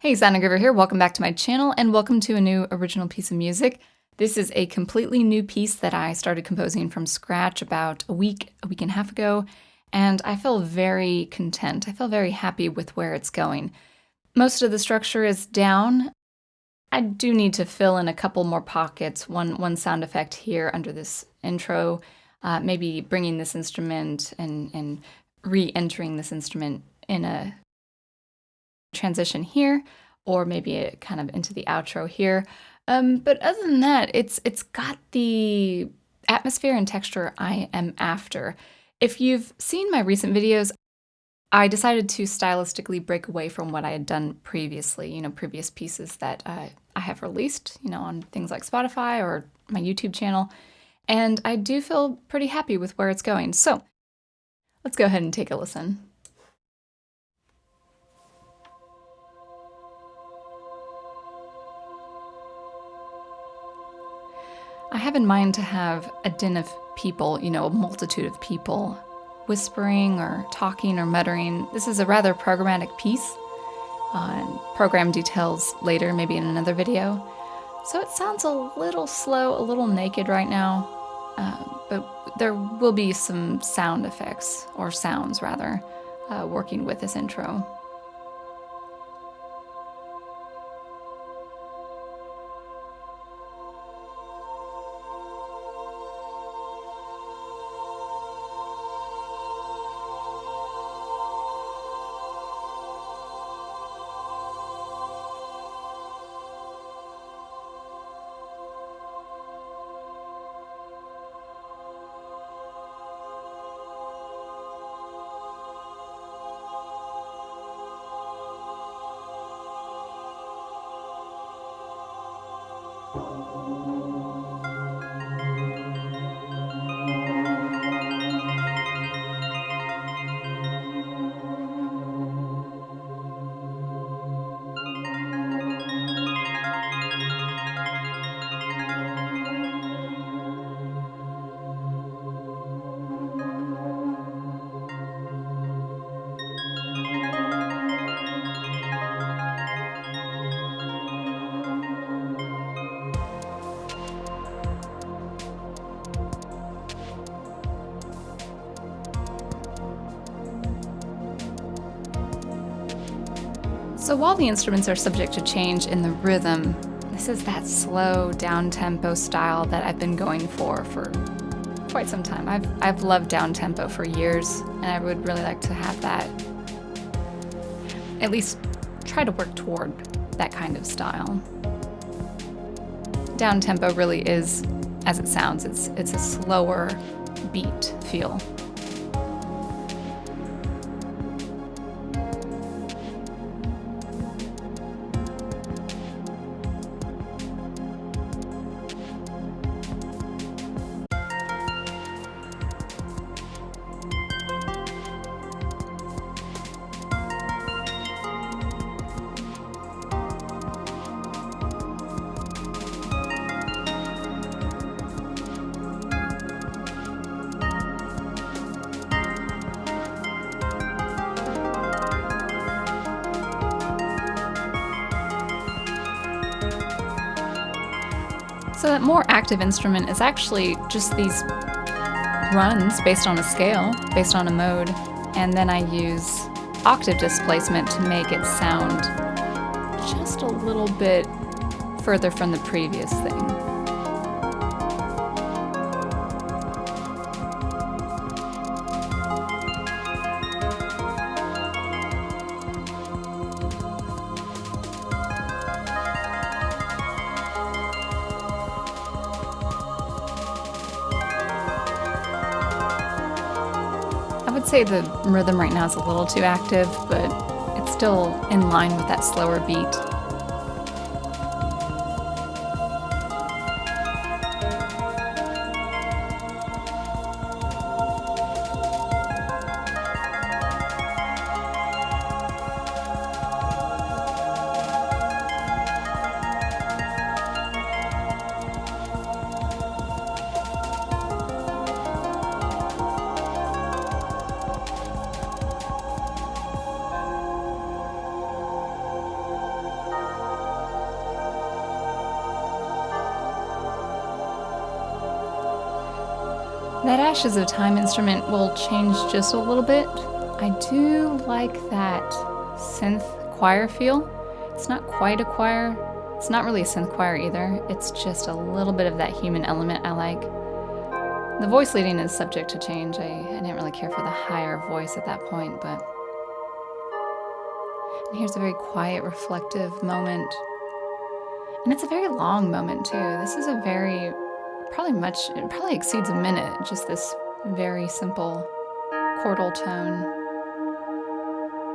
Hey, Engraver here. Welcome back to my channel and welcome to a new original piece of music. This is a completely new piece that I started composing from scratch about a week and a half ago, and I feel very content. I feel very happy with where it's going. Most of the structure is down. I do need to fill in a couple more pockets, one sound effect here under this intro, maybe bringing this instrument and re-entering this instrument in a transition here, or maybe kind of into the outro here. But other than that, it's got the atmosphere and texture I am after. If you've seen my recent videos, I decided to stylistically break away from what I had done previously, previous pieces that I have released, on things like Spotify or my YouTube channel. And I do feel pretty happy with where it's going. So let's go ahead and take a listen. I have in mind to have a din of people, a multitude of people, whispering or talking or muttering. This is a rather programmatic piece. Program details later, maybe in another video. So it sounds a little slow, a little naked right now, but there will be some sound effects, or sounds rather, working with this intro. So while the instruments are subject to change in the rhythm, this is that slow, down-tempo style that I've been going for quite some time. I've loved down-tempo for years, and I would really like to have that, at least try to work toward that kind of style. Down-tempo really is, as it sounds, it's a slower beat feel. So that more active instrument is actually just these runs based on a scale, based on a mode, and then I use octave displacement to make it sound just a little bit further from the previous thing. I would say the rhythm right now is a little too active, but it's still in line with that slower beat. That Ashes of Time instrument will change just a little bit. I do like that synth choir feel. It's not quite a choir. It's not really a synth choir either. It's just a little bit of that human element I like. The voice leading is subject to change. I didn't really care for the higher voice at that point, but... And here's a very quiet, reflective moment. And it's a very long moment too. This is a very, it probably exceeds a minute, just this very simple chordal tone,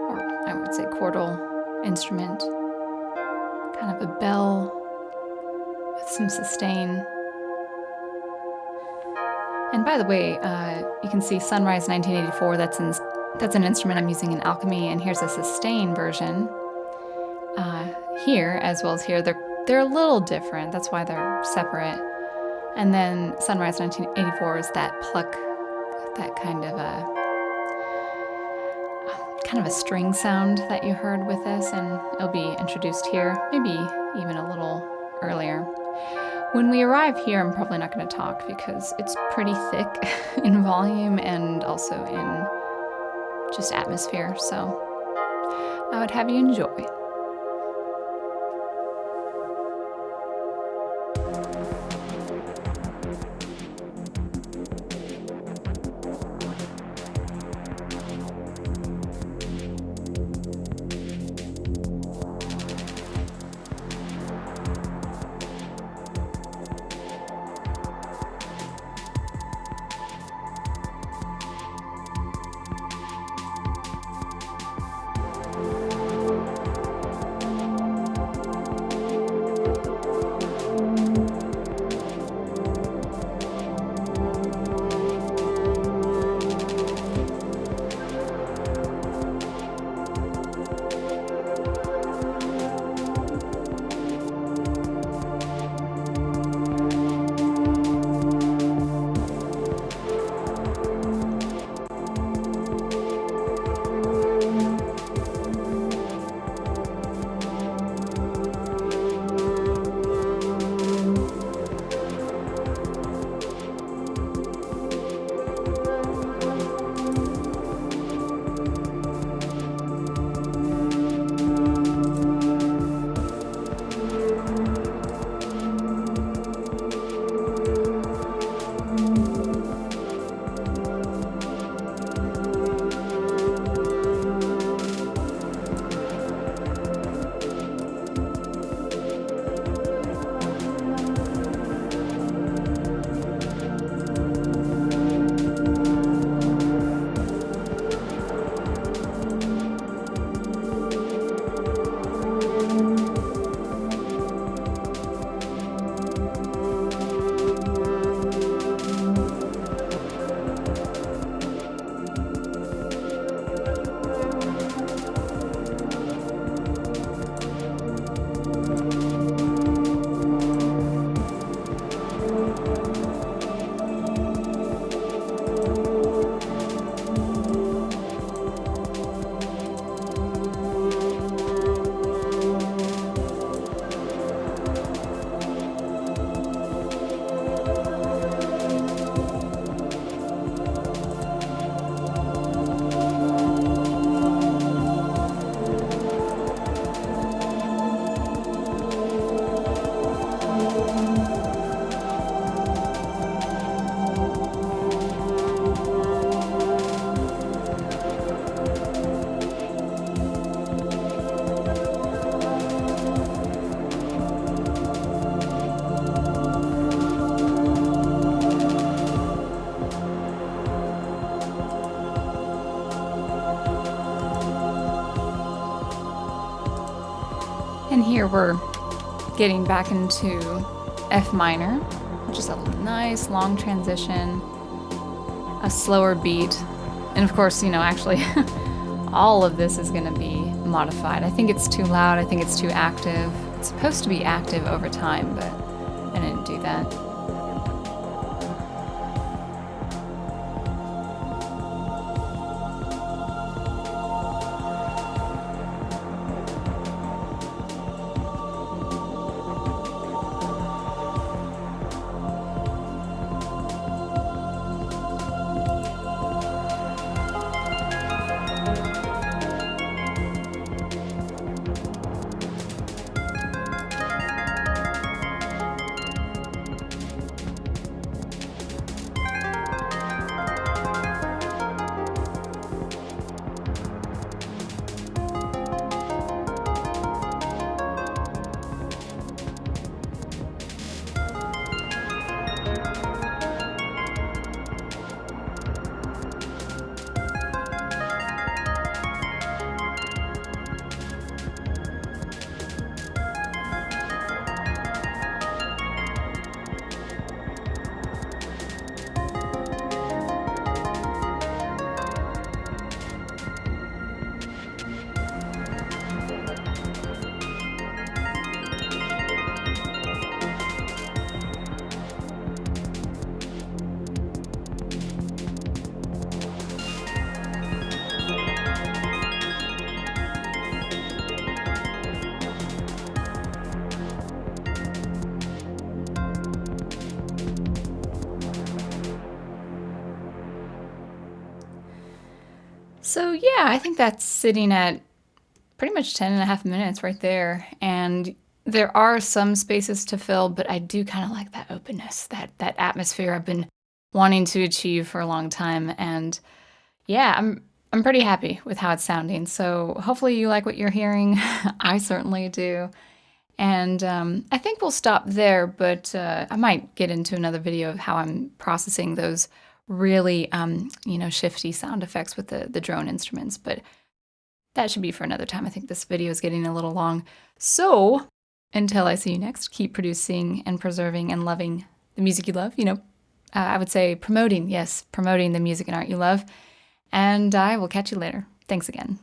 or I would say chordal instrument. Kind of a bell with some sustain. And by the way, you can see Sunrise 1984, that's an instrument I'm using in Alchemy, and here's a sustain version. Here, as well as here, they're a little different, that's why they're separate. And then Sunrise 1984 is that pluck, that kind of a string sound that you heard with this, and it'll be introduced here, maybe even a little earlier. When we arrive here, I'm probably not going to talk because it's pretty thick in volume and also in just atmosphere, so I would have you enjoy. And here we're getting back into F minor, which is a nice long transition, a slower beat. And of course, actually all of this is going to be modified. I think it's too loud. I think it's too active. It's supposed to be active over time, but I didn't do that. So yeah, I think that's sitting at pretty much 10.5 minutes right there. And there are some spaces to fill, but I do kind of like that openness, that atmosphere I've been wanting to achieve for a long time. And yeah, I'm pretty happy with how it's sounding. So hopefully you like what you're hearing. I certainly do. And I think we'll stop there, but I might get into another video of how I'm processing those really, shifty sound effects with the drone instruments. But that should be for another time. I think this video is getting a little long. So until I see you next, keep producing and preserving and loving the music you love. I would say promoting the music and art you love. And I will catch you later. Thanks again.